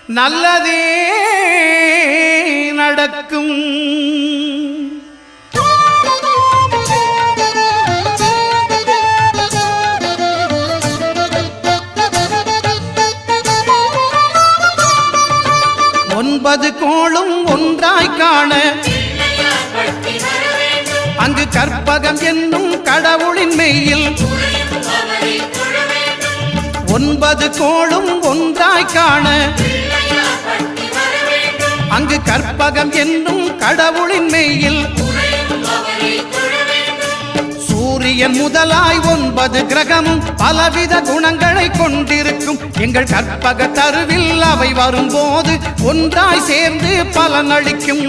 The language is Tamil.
நல்லதே நடக்கும். 9 கோளும் ஒன்றாய் காண அங்கு கற்பகம் என்னும் கடவுளின் மெய்யில் 9 கோளும் ஒன்றாய் காண அங்கு கற்பகம் என்னும் கடவுளின் மெய்யில் சூரியன் முதலாய் 9 கிரகமும் பலவித குணங்களை கொண்டிருக்கும். எங்கள் கற்பக தருவில் அவை வரும்போது ஒன்றாய் சேர்ந்து பலனளிக்கும்.